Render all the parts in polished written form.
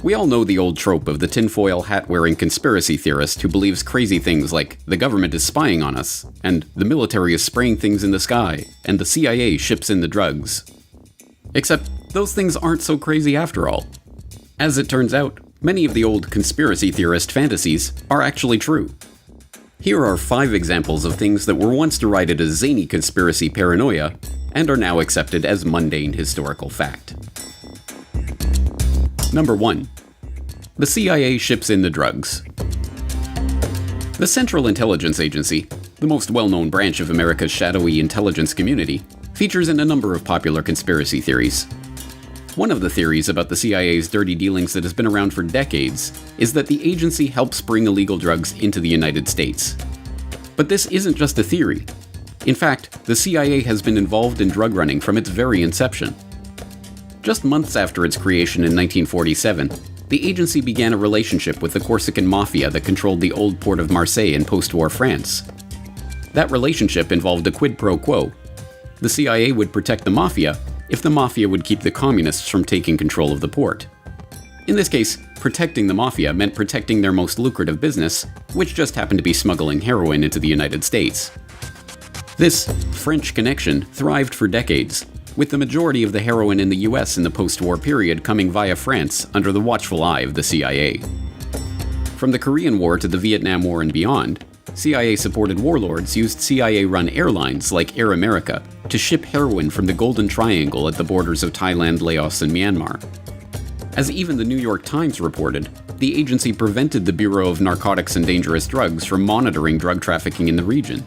We all know the old trope of the tinfoil hat-wearing conspiracy theorist who believes crazy things like the government is spying on us, and the military is spraying things in the sky, and the CIA ships in the drugs. Except those things aren't so crazy after all. As it turns out, many of the old conspiracy theorist fantasies are actually true. Here are 5 examples of things that were once derided as zany conspiracy paranoia, and are now accepted as mundane historical fact. Number 1. The CIA ships in the drugs. The Central Intelligence Agency, the most well-known branch of America's shadowy intelligence community, features in a number of popular conspiracy theories. One of the theories about the CIA's dirty dealings that has been around for decades is that the agency helps bring illegal drugs into the United States. But this isn't just a theory. In fact, the CIA has been involved in drug running from its very inception. Just months after its creation in 1947, the agency began a relationship with the Corsican mafia that controlled the old port of Marseille in post-war France. That relationship involved a quid pro quo. The CIA would protect the mafia if the mafia would keep the communists from taking control of the port. In this case, protecting the mafia meant protecting their most lucrative business, which just happened to be smuggling heroin into the United States. This French connection thrived for decades, with the majority of the heroin in the US in the post-war period coming via France under the watchful eye of the CIA. From the Korean War to the Vietnam War and beyond, CIA-supported warlords used CIA-run airlines like Air America to ship heroin from the Golden Triangle at the borders of Thailand, Laos, and Myanmar. As even the New York Times reported, the agency prevented the Bureau of Narcotics and Dangerous Drugs from monitoring drug trafficking in the region.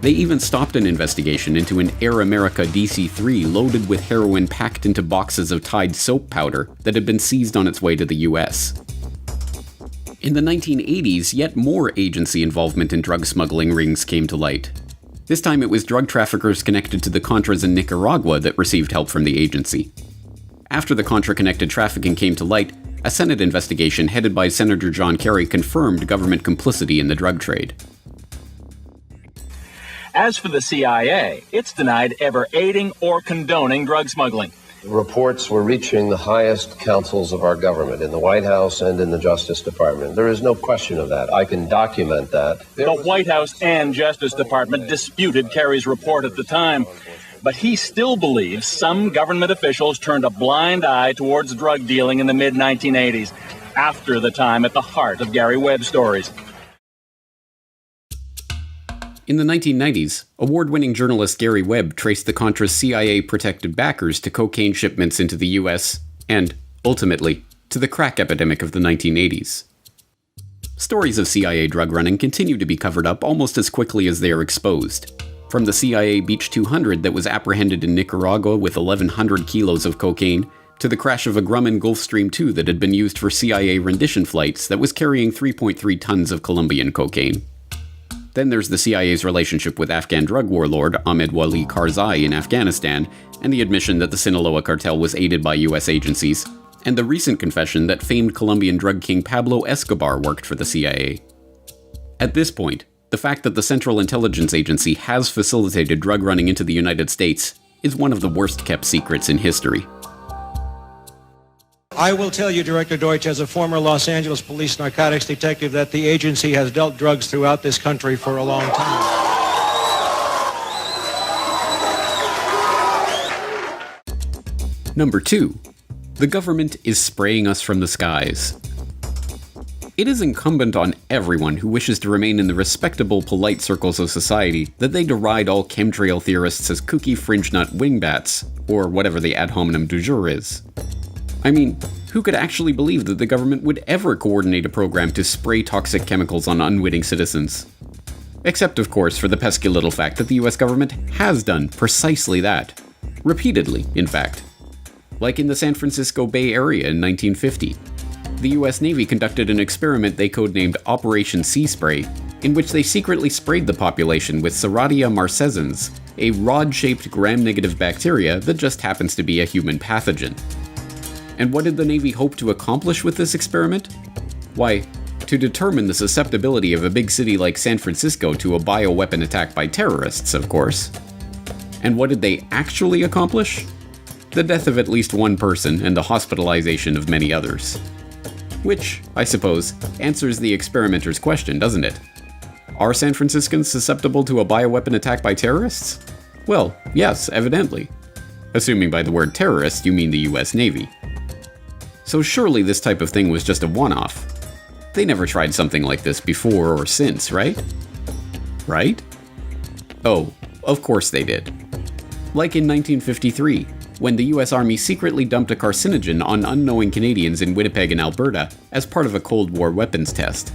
They even stopped an investigation into an Air America DC-3 loaded with heroin packed into boxes of Tide soap powder that had been seized on its way to the US. In the 1980s, yet more agency involvement in drug smuggling rings came to light. This time it was drug traffickers connected to the Contras in Nicaragua that received help from the agency. After the Contra-connected trafficking came to light, a Senate investigation headed by Senator John Kerry confirmed government complicity in the drug trade. As for the CIA, it's denied ever aiding or condoning drug smuggling. Reports were reaching the highest councils of our government, in the White House and in the Justice Department. There is no question of that. I can document that. The White House and Justice Department disputed Kerry's report at the time, but he still believes some government officials turned a blind eye towards drug dealing in the mid-1980s, after the time at the heart of Gary Webb's stories. In the 1990s, award-winning journalist Gary Webb traced the Contra's CIA-protected backers to cocaine shipments into the US, and, ultimately, to the crack epidemic of the 1980s. Stories of CIA drug running continue to be covered up almost as quickly as they are exposed. From the CIA Beach 200 that was apprehended in Nicaragua with 1,100 kilos of cocaine, to the crash of a Grumman Gulfstream II that had been used for CIA rendition flights that was carrying 3.3 tons of Colombian cocaine. Then there's the CIA's relationship with Afghan drug warlord Ahmed Wali Karzai in Afghanistan, and the admission that the Sinaloa cartel was aided by US agencies, and the recent confession that famed Colombian drug king Pablo Escobar worked for the CIA. At this point, the fact that the Central Intelligence Agency has facilitated drug running into the United States is one of the worst-kept secrets in history. I will tell you, Director Deutsch, as a former Los Angeles police narcotics detective, that the agency has dealt drugs throughout this country for a long time. Number 2. The government is spraying us from the skies. It is incumbent on everyone who wishes to remain in the respectable, polite circles of society that they deride all chemtrail theorists as kooky fringe-nut wingbats, or whatever the ad hominem du jour is. I mean, who could actually believe that the government would ever coordinate a program to spray toxic chemicals on unwitting citizens? Except, of course, for the pesky little fact that the US government has done precisely that. Repeatedly, in fact. Like in the San Francisco Bay Area in 1950. The US Navy conducted an experiment they codenamed Operation Sea Spray, in which they secretly sprayed the population with Serratia marcescens, a rod-shaped gram-negative bacteria that just happens to be a human pathogen. And what did the Navy hope to accomplish with this experiment? Why, to determine the susceptibility of a big city like San Francisco to a bioweapon attack by terrorists, of course. And what did they actually accomplish? The death of at least one person and the hospitalization of many others. Which, I suppose, answers the experimenter's question, doesn't it? Are San Franciscans susceptible to a bioweapon attack by terrorists? Well, yes, evidently. Assuming by the word terrorist you mean the US Navy. So surely this type of thing was just a one-off. They never tried something like this before or since, right? Right? Oh, of course they did. Like in 1953, when the US Army secretly dumped a carcinogen on unknowing Canadians in Winnipeg and Alberta as part of a Cold War weapons test.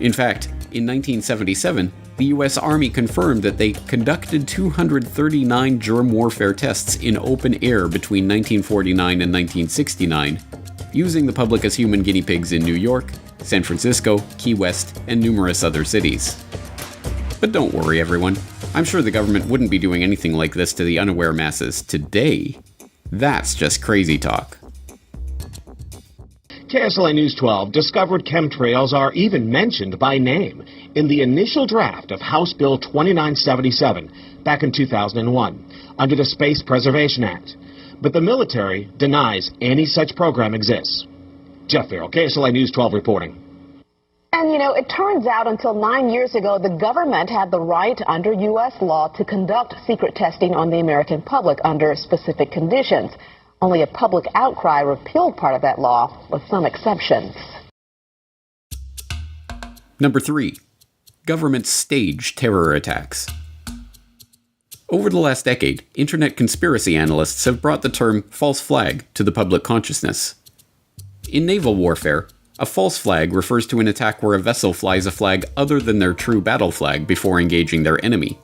In fact, in 1977, the US Army confirmed that they conducted 239 germ warfare tests in open air between 1949 and 1969, using the public as human guinea pigs in New York, San Francisco, Key West, and numerous other cities. But don't worry, everyone. I'm sure the government wouldn't be doing anything like this to the unaware masses today. That's just crazy talk. KSLA News 12 discovered chemtrails are even mentioned by name in the initial draft of House Bill 2977 back in 2001 under the Space Preservation Act. But the military denies any such program exists. Jeff Farrell, KSLA News 12 reporting. And, it turns out until 9 years ago, the government had the right under U.S. law to conduct secret testing on the American public under specific conditions. Only a public outcry repealed part of that law, with some exceptions. Number 3. Governments stage terror attacks. Over the last decade, internet conspiracy analysts have brought the term false flag to the public consciousness. In naval warfare, a false flag refers to an attack where a vessel flies a flag other than their true battle flag before engaging their enemy.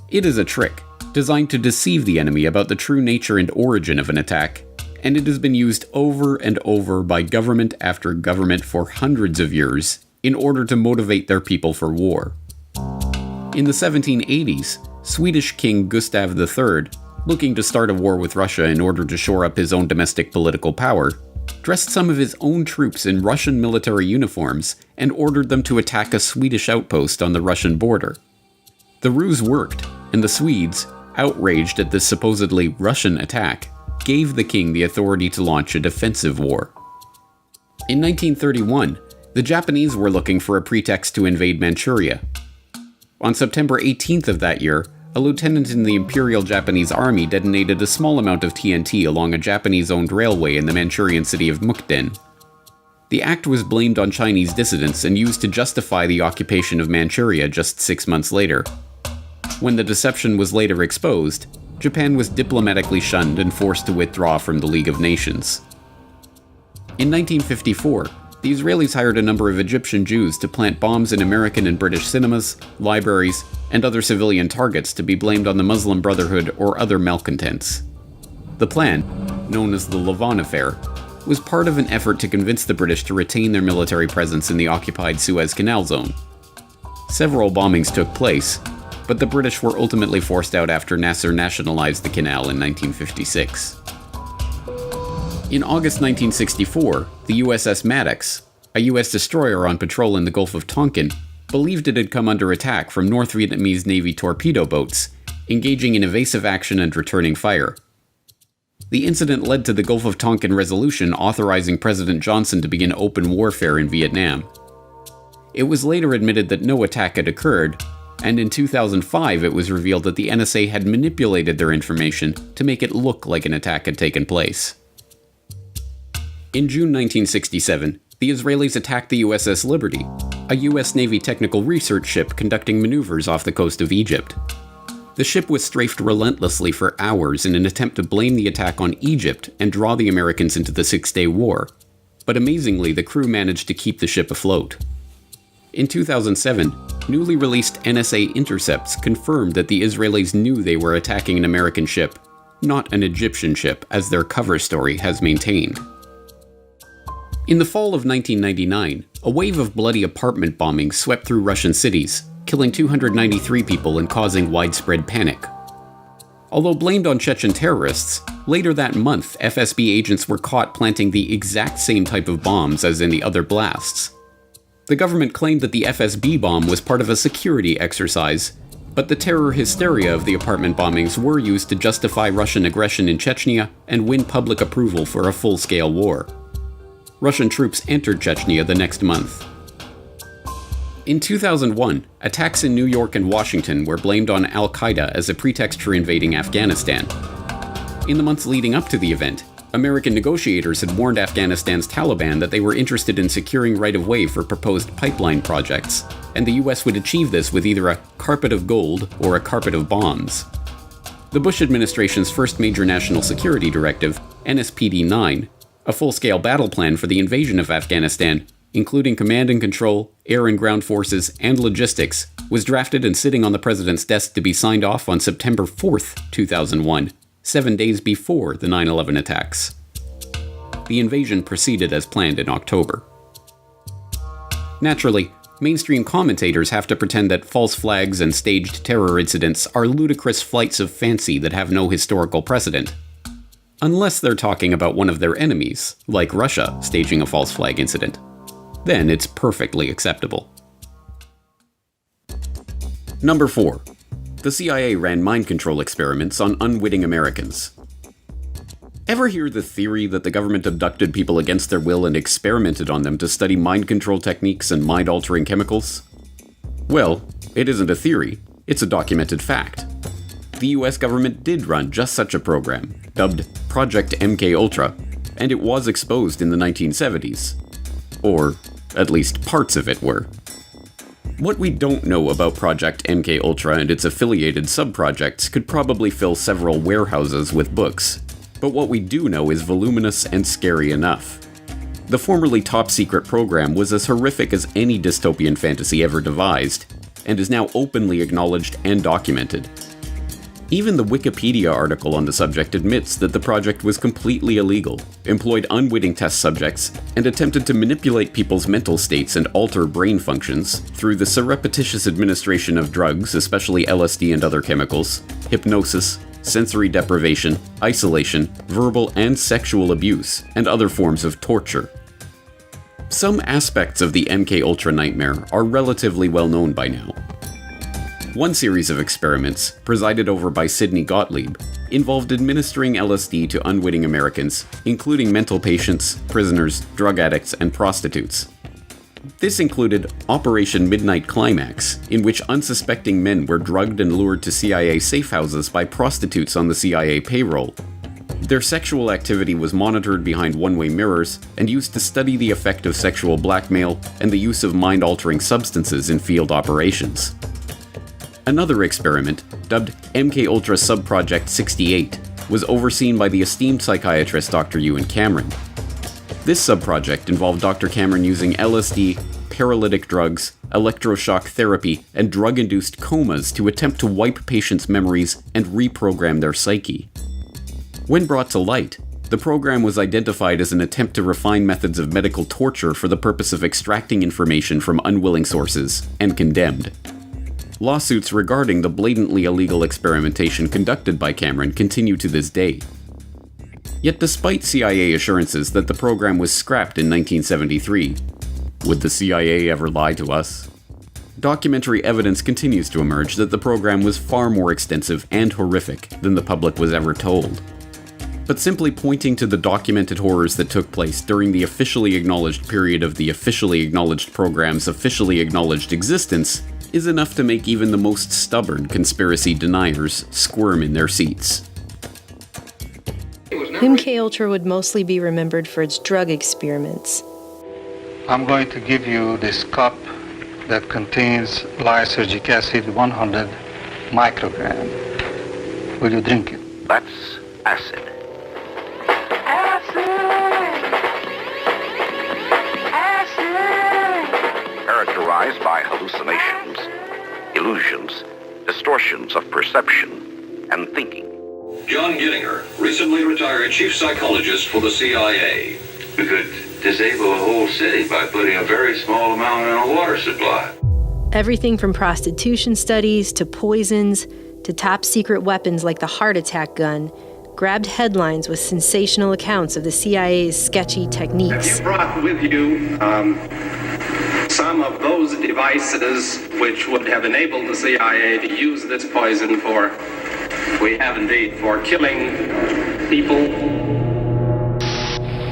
It is a trick, designed to deceive the enemy about the true nature and origin of an attack, and it has been used over and over by government after government for hundreds of years in order to motivate their people for war. In the 1780s, Swedish King Gustav III, looking to start a war with Russia in order to shore up his own domestic political power, dressed some of his own troops in Russian military uniforms and ordered them to attack a Swedish outpost on the Russian border. The ruse worked, and the Swedes, outraged at this supposedly Russian attack, gave the king the authority to launch a defensive war. In 1931, the Japanese were looking for a pretext to invade Manchuria. On September 18th of that year, a lieutenant in the Imperial Japanese Army detonated a small amount of TNT along a Japanese-owned railway in the Manchurian city of Mukden. The act was blamed on Chinese dissidents and used to justify the occupation of Manchuria just 6 months later. When the deception was later exposed, Japan was diplomatically shunned and forced to withdraw from the League of Nations. In 1954, the Israelis hired a number of Egyptian Jews to plant bombs in American and British cinemas, libraries, and other civilian targets to be blamed on the Muslim Brotherhood or other malcontents. The plan, known as the Lavon Affair, was part of an effort to convince the British to retain their military presence in the occupied Suez Canal zone. Several bombings took place, but the British were ultimately forced out after Nasser nationalized the canal in 1956. In August 1964, the USS Maddox, a US destroyer on patrol in the Gulf of Tonkin, believed it had come under attack from North Vietnamese Navy torpedo boats, engaging in evasive action and returning fire. The incident led to the Gulf of Tonkin resolution authorizing President Johnson to begin open warfare in Vietnam. It was later admitted that no attack had occurred, and in 2005 it was revealed that the NSA had manipulated their information to make it look like an attack had taken place. In June 1967, the Israelis attacked the USS Liberty, a US Navy technical research ship conducting maneuvers off the coast of Egypt. The ship was strafed relentlessly for hours in an attempt to blame the attack on Egypt and draw the Americans into the Six-Day War, but amazingly the crew managed to keep the ship afloat. In 2007, newly released NSA intercepts confirmed that the Israelis knew they were attacking an American ship, not an Egyptian ship, as their cover story has maintained. In the fall of 1999, a wave of bloody apartment bombings swept through Russian cities, killing 293 people and causing widespread panic. Although blamed on Chechen terrorists, later that month FSB agents were caught planting the exact same type of bombs as in the other blasts. The government claimed that the FSB bomb was part of a security exercise, but the terror hysteria of the apartment bombings were used to justify Russian aggression in Chechnya and win public approval for a full-scale war. Russian troops entered Chechnya the next month. In 2001, attacks in New York and Washington were blamed on al-Qaeda as a pretext for invading Afghanistan. In the months leading up to the event, American negotiators had warned Afghanistan's Taliban that they were interested in securing right-of-way for proposed pipeline projects, and the US would achieve this with either a carpet of gold or a carpet of bombs. The Bush administration's first major national security directive, NSPD-9, a full-scale battle plan for the invasion of Afghanistan, including command and control, air and ground forces, and logistics, was drafted and sitting on the president's desk to be signed off on September 4th, 2001, 7 days before the 9/11 attacks. The invasion proceeded as planned in October. Naturally, mainstream commentators have to pretend that false flags and staged terror incidents are ludicrous flights of fancy that have no historical precedent. Unless they're talking about one of their enemies, like Russia staging a false flag incident. Then it's perfectly acceptable. Number 4. The CIA ran mind control experiments on unwitting Americans. Ever hear the theory that the government abducted people against their will and experimented on them to study mind control techniques and mind-altering chemicals? Well, it isn't a theory, it's a documented fact. The US government did run just such a program, dubbed Project MKUltra, and it was exposed in the 1970s. Or, at least parts of it were. What we don't know about Project MKUltra and its affiliated sub-projects could probably fill several warehouses with books, but what we do know is voluminous and scary enough. The formerly top-secret program was as horrific as any dystopian fantasy ever devised, and is now openly acknowledged and documented. Even the Wikipedia article on the subject admits that the project was completely illegal, employed unwitting test subjects, and attempted to manipulate people's mental states and alter brain functions through the surreptitious administration of drugs, especially LSD and other chemicals, hypnosis, sensory deprivation, isolation, verbal and sexual abuse, and other forms of torture. Some aspects of the MKUltra nightmare are relatively well known by now. One series of experiments, presided over by Sidney Gottlieb, involved administering LSD to unwitting Americans, including mental patients, prisoners, drug addicts, and prostitutes. This included Operation Midnight Climax, in which unsuspecting men were drugged and lured to CIA safe houses by prostitutes on the CIA payroll. Their sexual activity was monitored behind one-way mirrors and used to study the effect of sexual blackmail and the use of mind-altering substances in field operations. Another experiment, dubbed MKUltra Subproject 68, was overseen by the esteemed psychiatrist Dr. Ewan Cameron. This subproject involved Dr. Cameron using LSD, paralytic drugs, electroshock therapy, and drug-induced comas to attempt to wipe patients' memories and reprogram their psyche. When brought to light, the program was identified as an attempt to refine methods of medical torture for the purpose of extracting information from unwilling sources, and condemned. Lawsuits regarding the blatantly illegal experimentation conducted by Cameron continue to this day. Yet despite CIA assurances that the program was scrapped in 1973, would the CIA ever lie to us? Documentary evidence continues to emerge that the program was far more extensive and horrific than the public was ever told. But simply pointing to the documented horrors that took place during the officially acknowledged period of the officially acknowledged program's officially acknowledged existence is enough to make even the most stubborn conspiracy deniers squirm in their seats. MKUltra would mostly be remembered for its drug experiments. I'm going to give you this cup that contains lysergic acid 100 microgram. Will you drink it? That's acid. Characterized by hallucinations, illusions, distortions of perception and thinking. John Gittinger, recently retired chief psychologist for the CIA. We could disable a whole city by putting a very small amount in a water supply. Everything from prostitution studies to poisons to top secret weapons like the heart attack gun grabbed headlines with sensational accounts of the CIA's sketchy techniques. Have you brought with you some of those devices which would have enabled the CIA to use this poison for killing people?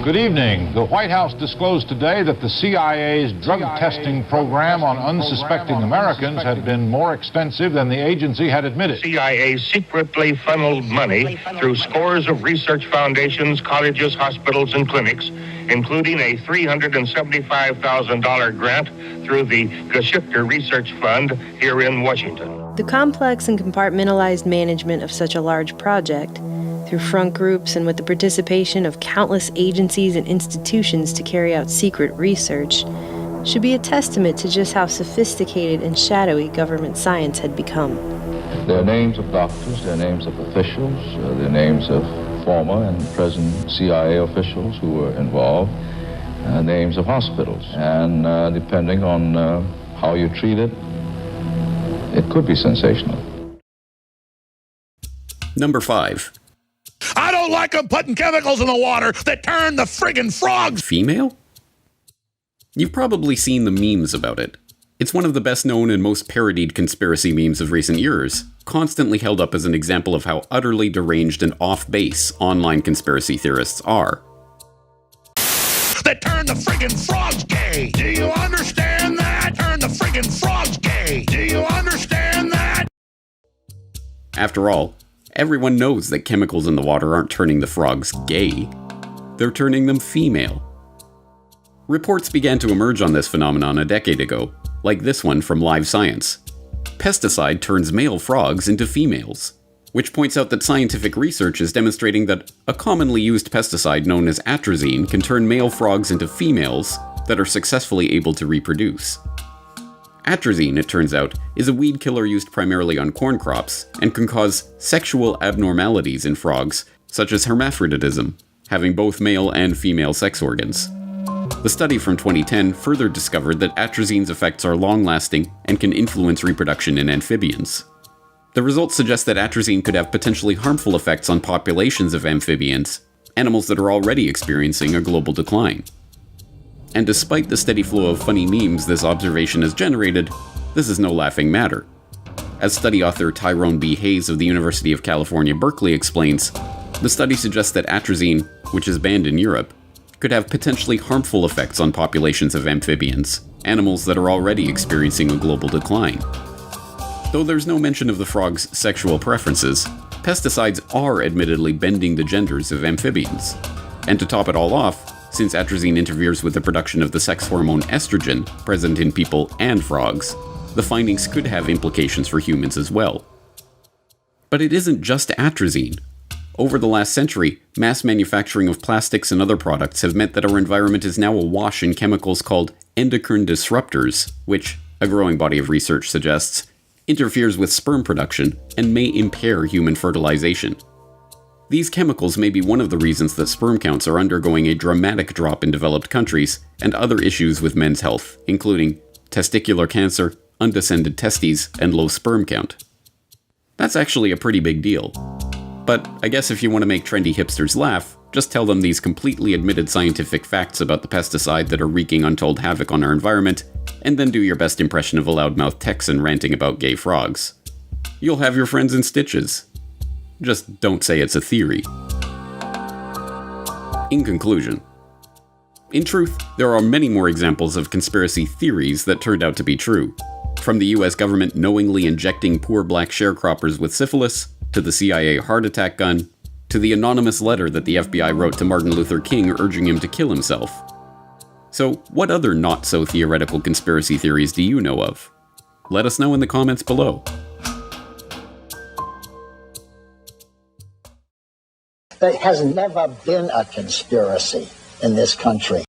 Good evening. The White House disclosed today that the CIA's drug testing program on unsuspecting Americans had been more expensive than the agency had admitted. CIA secretly funneled money through scores of research foundations, colleges, hospitals, and clinics, including a $375,000 grant through the Geschicter Research Fund here in Washington. The complex and compartmentalized management of such a large project, through front groups and with the participation of countless agencies and institutions to carry out secret research, should be a testament to just how sophisticated and shadowy government science had become. There are names of doctors, there are names of officials, there are names of former and present CIA officials who were involved, names of hospitals, and depending on how you treat it, it could be sensational. Number 5. I don't like them putting chemicals in the water that turn the friggin' frogs female? You've probably seen the memes about it. It's one of the best known and most parodied conspiracy memes of recent years, constantly held up as an example of how utterly deranged and off-base online conspiracy theorists are. That turn the friggin' frogs gay. Do you understand that? Turn the friggin' frogs gay. Do you understand that? After all, everyone knows that chemicals in the water aren't turning the frogs gay. They're turning them female. Reports began to emerge on this phenomenon a decade ago, like this one from Live Science. Pesticide turns male frogs into females, which points out that scientific research is demonstrating that a commonly used pesticide known as atrazine can turn male frogs into females that are successfully able to reproduce. Atrazine, it turns out, is a weed killer used primarily on corn crops and can cause sexual abnormalities in frogs, such as hermaphroditism, having both male and female sex organs. The study from 2010 further discovered that atrazine's effects are long-lasting and can influence reproduction in amphibians. The results suggest that atrazine could have potentially harmful effects on populations of amphibians, animals that are already experiencing a global decline. And despite the steady flow of funny memes this observation has generated, this is no laughing matter. As study author Tyrone B. Hayes of the University of California, Berkeley explains, the study suggests that atrazine, which is banned in Europe, could have potentially harmful effects on populations of amphibians, animals that are already experiencing a global decline. Though there's no mention of the frog's sexual preferences, pesticides are admittedly bending the genders of amphibians. And to top it all off, since atrazine interferes with the production of the sex hormone estrogen present in people and frogs, the findings could have implications for humans as well. But it isn't just atrazine. Over the last century, mass manufacturing of plastics and other products have meant that our environment is now awash in chemicals called endocrine disruptors, which, a growing body of research suggests, interferes with sperm production and may impair human fertilization. These chemicals may be one of the reasons that sperm counts are undergoing a dramatic drop in developed countries and other issues with men's health, including testicular cancer, undescended testes, and low sperm count. That's actually a pretty big deal. But I guess if you want to make trendy hipsters laugh, just tell them these completely admitted scientific facts about the pesticide that are wreaking untold havoc on our environment, and then do your best impression of a loudmouth Texan ranting about gay frogs. You'll have your friends in stitches. Just don't say it's a theory. In conclusion, in truth, there are many more examples of conspiracy theories that turned out to be true. From the US government knowingly injecting poor black sharecroppers with syphilis, to the CIA heart attack gun, to the anonymous letter that the FBI wrote to Martin Luther King urging him to kill himself. So, what other not-so-theoretical conspiracy theories do you know of? Let us know in the comments below. There has never been a conspiracy in this country.